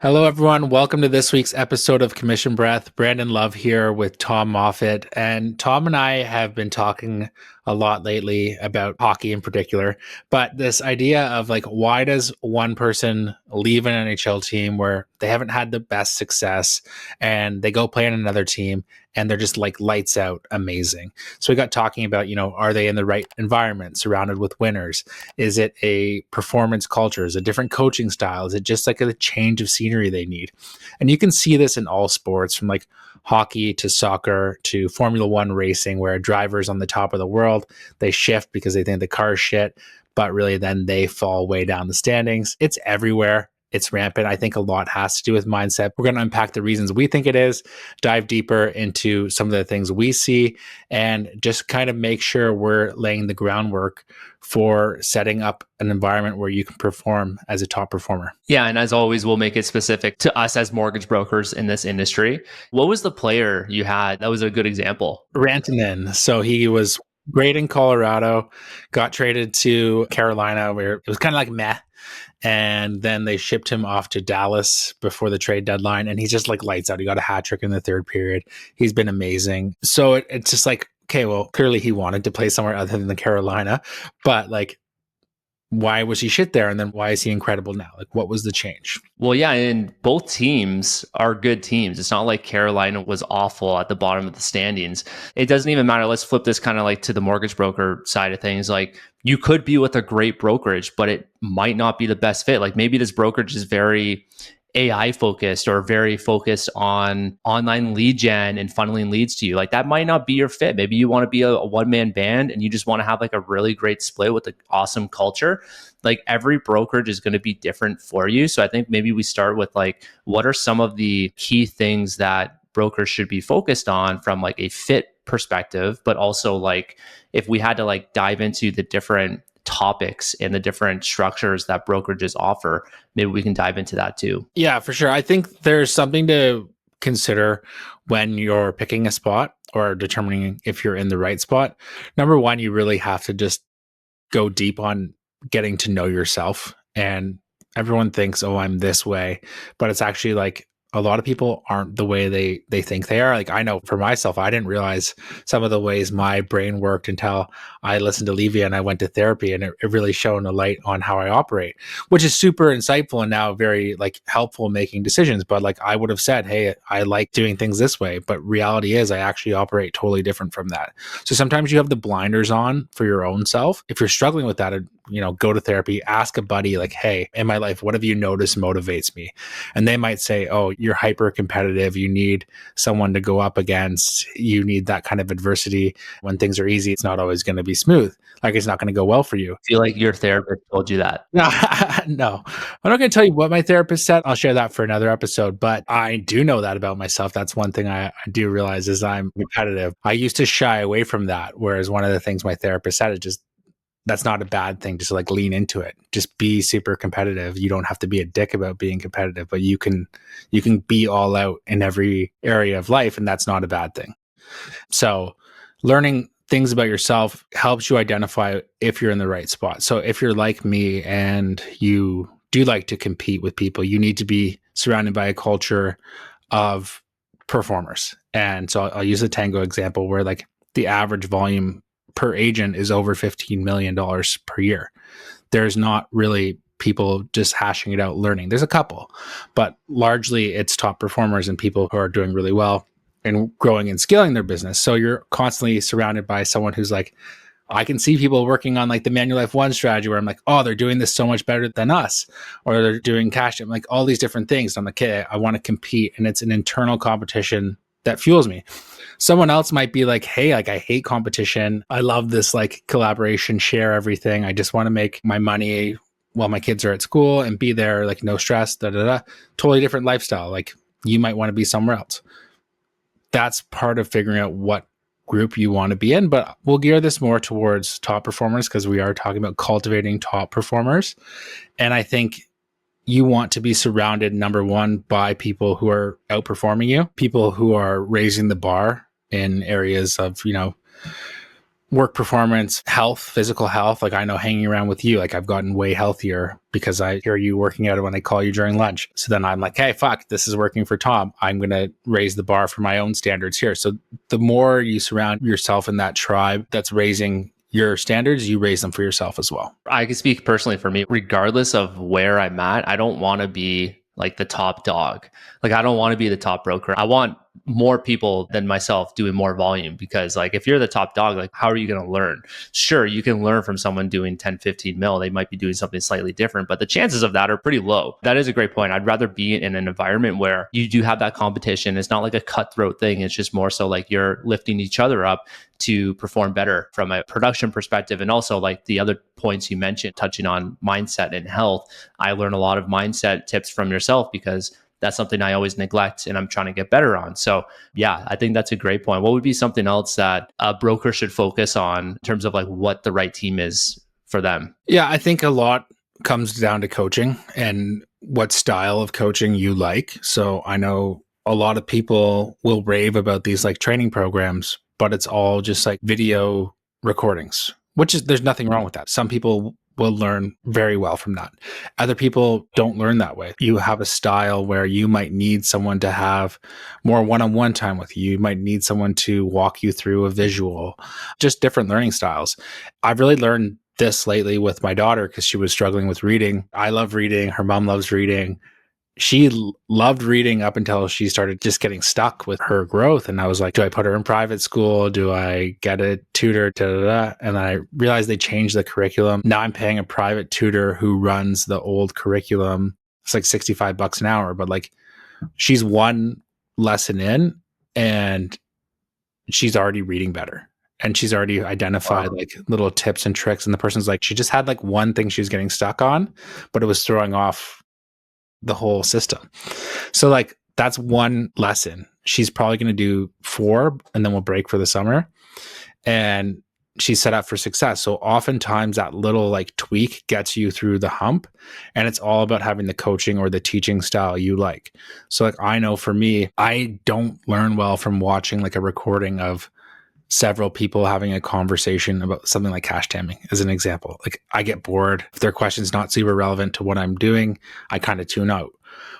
Hello, everyone. Welcome to this week's episode of Commission Breath. Brandon Love here with Tom Moffat. And Tom and I have been talking a lot lately about hockey in particular. But this idea of why does one person leave an NHL team where they haven't had the best success and they go play on another team and they're just lights out amazing? So we got talking about, are they in the right environment, surrounded with winners? Is it a performance culture? Is it a different coaching style? Is it just a change of scenery they need? And you can see this in all sports, from hockey to soccer to Formula One racing, where a driver's on the top of the world, they shift because they think the car's shit, but really then they fall way down the standings. It's everywhere. It's rampant. I think a lot has to do with mindset. We're going to unpack the reasons we think it is, dive deeper into some of the things we see, and just kind of make sure we're laying the groundwork for setting up an environment where you can perform as a top performer. Yeah, and as always, we'll make it specific to us as mortgage brokers in this industry. What was the player you had that was a good example? Rantanen. So he was great in Colorado, got traded to Carolina, where it was kind of like meh. And then they shipped him off to Dallas before the trade deadline. And he's just lights out. He got a hat trick in the third period. He's been amazing. So it's just okay, well, clearly he wanted to play somewhere other than Carolina. But why was he shit there? And then why is he incredible now? What was the change? Well, yeah, and both teams are good teams. It's not like Carolina was awful at the bottom of the standings. It doesn't even matter. Let's flip this kind of to the mortgage broker side of things. You could be with a great brokerage, but it might not be the best fit. Maybe this brokerage is very AI focused or very focused on online lead gen and funneling leads to you. That might not be your fit. Maybe you want to be a one-man band and you just want to have a really great split with an awesome culture. Every brokerage is going to be different for you. So I think maybe we start with what are some of the key things that brokers should be focused on from a fit perspective, but also if we had to dive into the different topics and the different structures that brokerages offer, maybe we can dive into that too. Yeah, for sure. I think there's something to consider when you're picking a spot or determining if you're in the right spot. Number one, you really have to just go deep on getting to know yourself. And everyone thinks, oh, I'm this way, but it's actually a lot of people aren't the way they think they are. I know for myself, I didn't realize some of the ways my brain worked until I listened to Levia and I went to therapy, and it really shone a light on how I operate, which is super insightful and now very helpful making decisions. But I would have said, hey, I like doing things this way, but reality is I actually operate totally different from that. So sometimes you have the blinders on for your own self. If you're struggling with that, go to therapy, ask a buddy hey, in my life, what have you noticed motivates me? And they might say, oh, you're hyper competitive. You need someone to go up against. You need that kind of adversity. When things are easy, it's not always going to be smooth. It's not going to go well for you. I feel like your therapist told you that. No, I'm not going to tell you what my therapist said. I'll share that for another episode, but I do know that about myself. That's one thing I do realize is I'm competitive. I used to shy away from that. Whereas one of the things my therapist said is just, that's not a bad thing. Just lean into it. Just be super competitive. You don't have to be a dick about being competitive, but you can be all out in every area of life, and that's not a bad thing. So learning things about yourself helps you identify if you're in the right spot. So if you're like me and you do like to compete with people, you need to be surrounded by a culture of performers. And so I'll use the Tango example where the average volume per agent is over $15 million per year. There's not really people just hashing it out learning. There's a couple, but largely it's top performers and people who are doing really well and growing and scaling their business. So you're constantly surrounded by someone who's I can see people working on the Manulife One strategy where I'm oh, they're doing this so much better than us, or they're doing cash. I'm all these different things. I'm okay, I want to compete, and it's an internal competition that fuels me. Someone else might be hey, I hate competition. I love this collaboration, share everything. I just want to make my money while my kids are at school and be there, no stress, Totally different lifestyle. You might want to be somewhere else. That's part of figuring out what group you want to be in, but we'll gear this more towards top performers because we are talking about cultivating top performers. And I think you want to be surrounded, number one, by people who are outperforming you, people who are raising the bar in areas of, work performance, health, physical health. Like I know hanging around with you, like I've gotten way healthier because I hear you working out when I call you during lunch. So then I'm like, hey, fuck, this is working for Tom. I'm going to raise the bar for my own standards here. So the more you surround yourself in that tribe that's raising your standards, you raise them for yourself as well. I can speak personally for me, regardless of where I'm at, I don't want to be like the top dog. Like I don't want to be the top broker. I want more people than myself doing more volume, because like if you're the top dog, like how are you going to learn? Sure, you can learn from someone doing 10, 15 mil. They might be doing something slightly different, but the chances of that are pretty low. That is a great point. I'd rather be in an environment where you do have that competition. It's not like a cutthroat thing. It's just more so like you're lifting each other up to perform better from a production perspective. And also like the other points you mentioned, touching on mindset and health. I learn a lot of mindset tips from yourself because that's something I always neglect and I'm trying to get better on. So yeah, I think that's a great point. What would be something else that a broker should focus on in terms of like what the right team is for them? Yeah, I think a lot comes down to coaching and what style of coaching you like. So I know a lot of people will rave about these like training programs, but it's all just like video recordings, which is, there's nothing wrong with that. Some people will learn very well from that. Other people don't learn that way. You have a style where you might need someone to have more one-on-one time with you. You might need someone to walk you through a visual, just different learning styles. I've really learned this lately with my daughter because she was struggling with reading. I love reading. Her mom loves reading. She loved reading up until she started just getting stuck with her growth. And I was like, do I put her in private school? Do I get a tutor? Da, da, da. And then I realized they changed the curriculum. Now I'm paying a private tutor who runs the old curriculum. It's like $65 an hour, but like she's one lesson in and she's already reading better. And she's already identified like little tips and tricks. And the person's like, she just had like one thing she was getting stuck on, but it was throwing off the whole system. So like that's one lesson. She's probably going to do 4 and then we'll break for the summer. And she's set up for success. So oftentimes that little like tweak gets you through the hump, and it's all about having the coaching or the teaching style you like. So like I know for me, I don't learn well from watching like a recording of several people having a conversation about something like cash tamming as an example. Like I get bored. If their question's not super relevant to what I'm doing, I kind of tune out.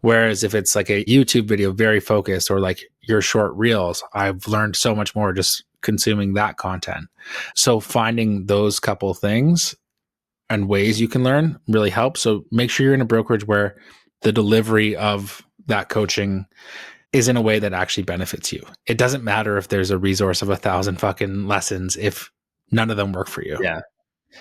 Whereas if it's like a YouTube video, very focused, or like your short reels, I've learned so much more just consuming that content. So finding those couple things and ways you can learn really helps. So make sure you're in a brokerage where the delivery of that coaching is in a way that actually benefits you. It doesn't matter if there's a resource of 1,000 fucking lessons if none of them work for you. Yeah.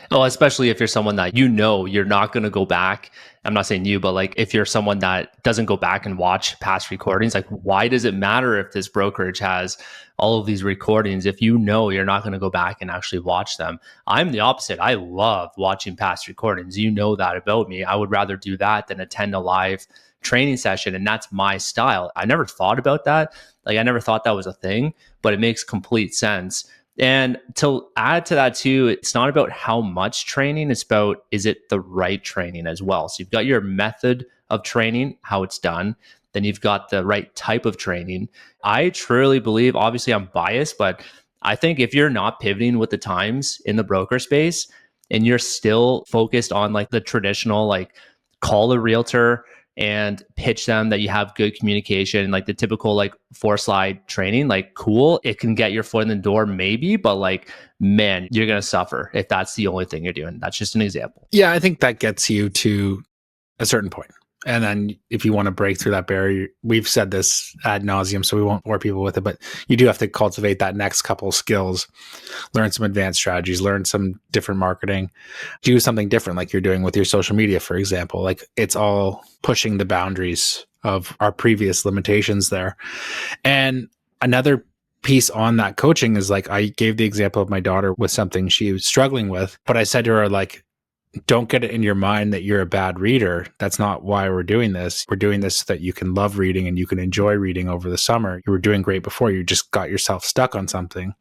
Oh, especially if you're someone that you know you're not going to go back. I'm not saying you, but like if you're someone that doesn't go back and watch past recordings, like why does it matter if this brokerage has all of these recordings if you know you're not going to go back and actually watch them? I'm the opposite. I love watching past recordings. You know that about me. I would rather do that than attend a live training session, and that's my style. I never thought about that. Like I never thought that was a thing, but it makes complete sense. And to add to that too, it's not about how much training, it's about, is it the right training as well? So you've got your method of training, how it's done. Then you've got the right type of training. I truly believe, obviously I'm biased, but I think if you're not pivoting with the times in the broker space and you're still focused on like the traditional, like call a realtor and pitch them that you have good communication, like the typical like 4-slide training, like cool, it can get your foot in the door maybe, but like, man, you're going to suffer if that's the only thing you're doing. That's just an example. Yeah, I think that gets you to a certain point. And then if you want to break through that barrier, we've said this ad nauseum, so we won't bore people with it, but you do have to cultivate that next couple skills, learn some advanced strategies, learn some different marketing, do something different like you're doing with your social media, for example. Like it's all pushing the boundaries of our previous limitations there. And another piece on that coaching is like, I gave the example of my daughter with something she was struggling with, but I said to her, like, don't get it in your mind that you're a bad reader. That's not why we're doing this. We're doing this so that you can love reading and you can enjoy reading over the summer. You were doing great before. You just got yourself stuck on something,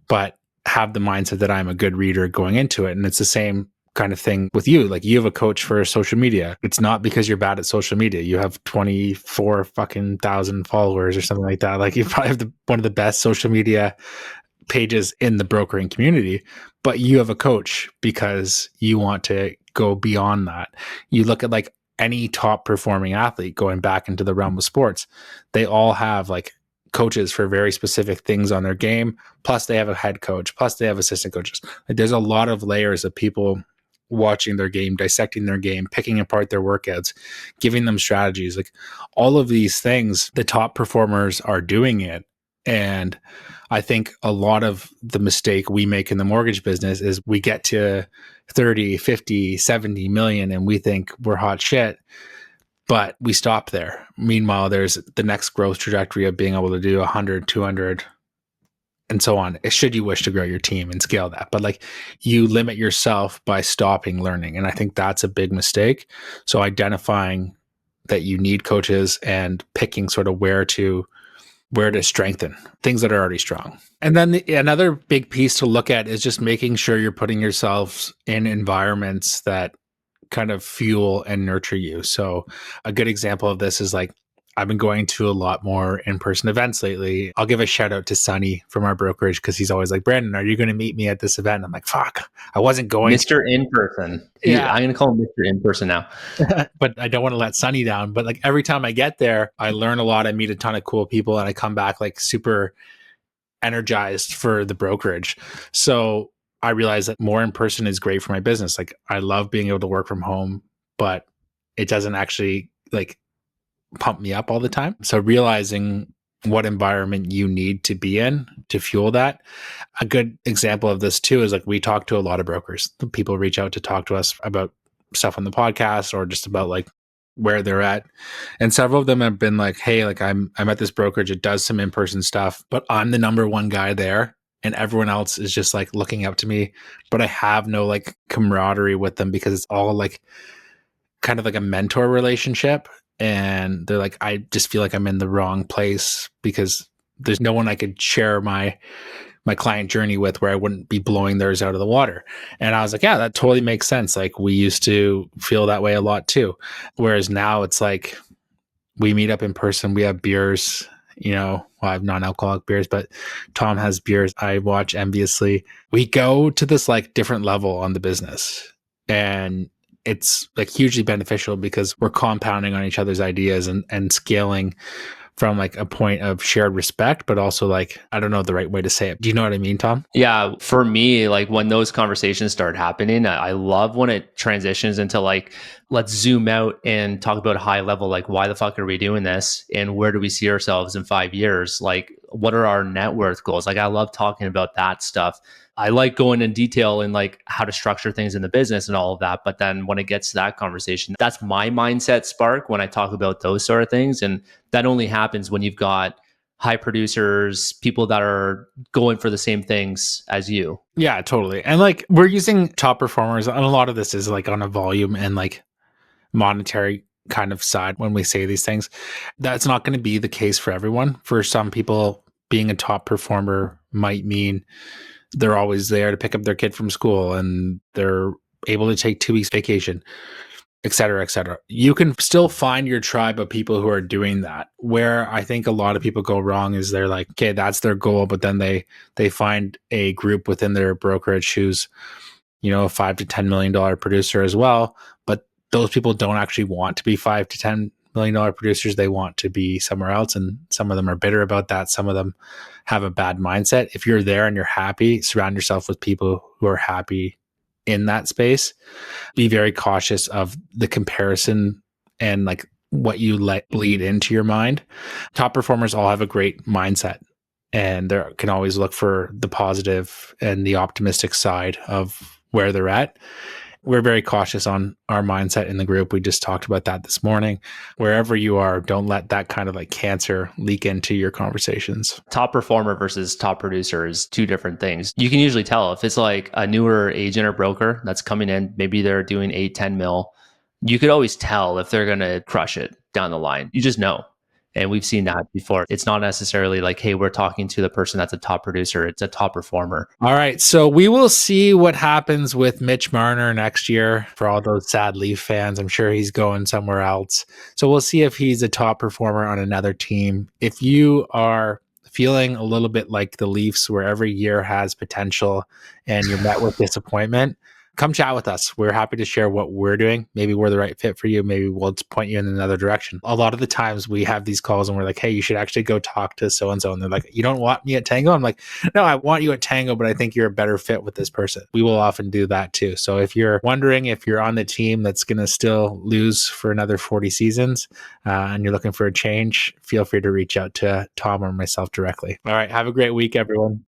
but have the mindset that I'm a good reader going into it. And it's the same kind of thing with you. Like you have a coach for social media. It's not because you're bad at social media. You have 24 fucking thousand followers or something like that. Like you probably have one of the best social media pages in the brokering community, but you have a coach because you want to go beyond that. You look at like any top performing athlete going back into the realm of sports, they all have like coaches for very specific things on their game. Plus they have a head coach, plus they have assistant coaches. Like there's a lot of layers of people watching their game, dissecting their game, picking apart their workouts, giving them strategies. Like all of these things, the top performers are doing it. And I think a lot of the mistake we make in the mortgage business is we get to 30, 50, 70 million and we think we're hot shit, but we stop there. Meanwhile, there's the next growth trajectory of being able to do 100, 200, and so on, should you wish to grow your team and scale that. But like you limit yourself by stopping learning. And I think that's a big mistake. So identifying that you need coaches and picking sort of where to strengthen things that are already strong. And then another big piece to look at is just making sure you're putting yourselves in environments that kind of fuel and nurture you. So a good example of this is like, I've been going to a lot more in-person events lately. I'll give a shout out to Sonny from our brokerage because he's always like, Brandon, are you going to meet me at this event? I'm like, fuck, I wasn't going. Mr. In-person. Yeah. I'm going to call him Mr. In-person now. But I don't want to let Sonny down. But like every time I get there, I learn a lot. I meet a ton of cool people and I come back like super energized for the brokerage. So I realize that more in person is great for my business. Like I love being able to work from home, but it doesn't actually like pump me up all the time. So realizing what environment you need to be in to fuel that. A good example of this too is like we talk to a lot of brokers. People reach out to talk to us about stuff on the podcast or just about like where they're at. And several of them have been like, hey, like I'm at this brokerage. It does some in-person stuff, but I'm the number one guy there. And everyone else is just like looking up to me, but I have no like camaraderie with them because it's all like kind of like a mentor relationship. And they're like, I just feel like I'm in the wrong place because there's no one I could share my client journey with where I wouldn't be blowing theirs out of the water. And I was like, yeah, that totally makes sense. Like we used to feel that way a lot too. Whereas now it's like we meet up in person, we have beers, well, I have non-alcoholic beers, but Tom has beers. I watch enviously. We go to this like different level on the business. And it's like hugely beneficial because we're compounding on each other's ideas and scaling from like a point of shared respect, but also like, I don't know the right way to say it. Do you know what I mean, Tom? Yeah. For me, like when those conversations start happening, I love when it transitions into like, let's zoom out and talk about a high level, like why the fuck are we doing this? And where do we see ourselves in 5 years? Like, what are our net worth goals? Like, I love talking about that stuff. I like going in detail in like how to structure things in the business and all of that. But then when it gets to that conversation, that's my mindset spark when I talk about those sort of things. And that only happens when you've got high producers, people that are going for the same things as you. Yeah, totally. And like we're using top performers, and a lot of this is like on a volume and like monetary kind of side when we say these things. That's not going to be the case for everyone. For some people, being a top performer might mean they're always there to pick up their kid from school and they're able to take 2 weeks vacation, et cetera, et cetera. You can still find your tribe of people who are doing that. Where I think a lot of people go wrong is they're like, okay, that's their goal. But then they find a group within their brokerage who's, a $5 to $10 million producer as well. But those people don't actually want to be $5 to $10 million producers. They want to be somewhere else. And some of them are bitter about that. Some of them have a bad mindset. If you're there and you're happy, surround yourself with people who are happy in that space. Be very cautious of the comparison and like what you let bleed into your mind. Top performers all have a great mindset and they can always look for the positive and the optimistic side of where they're at. We're very cautious on our mindset in the group. We just talked about that this morning. Wherever you are, don't let that kind of like cancer leak into your conversations. Top performer versus top producer is two different things. You can usually tell if it's like a newer agent or broker that's coming in, maybe they're doing 8, 10 mil. You could always tell if they're going to crush it down the line. You just know. And we've seen that before. It's not necessarily like, hey, we're talking to the person that's a top producer. It's a top performer. All right. So we will see what happens with Mitch Marner next year for all those sad Leaf fans. I'm sure he's going somewhere else. So we'll see if he's a top performer on another team. If you are feeling a little bit like the Leafs, where every year has potential and you're met with disappointment, come chat with us. We're happy to share what we're doing. Maybe we're the right fit for you. Maybe we'll just point you in another direction. A lot of the times we have these calls and we're like, hey, you should actually go talk to so-and-so. And they're like, you don't want me at Tango? I'm like, no, I want you at Tango, but I think you're a better fit with this person. We will often do that too. So if you're wondering if you're on the team that's going to still lose for another 40 seasons and you're looking for a change, feel free to reach out to Tom or myself directly. All right. Have a great week, everyone.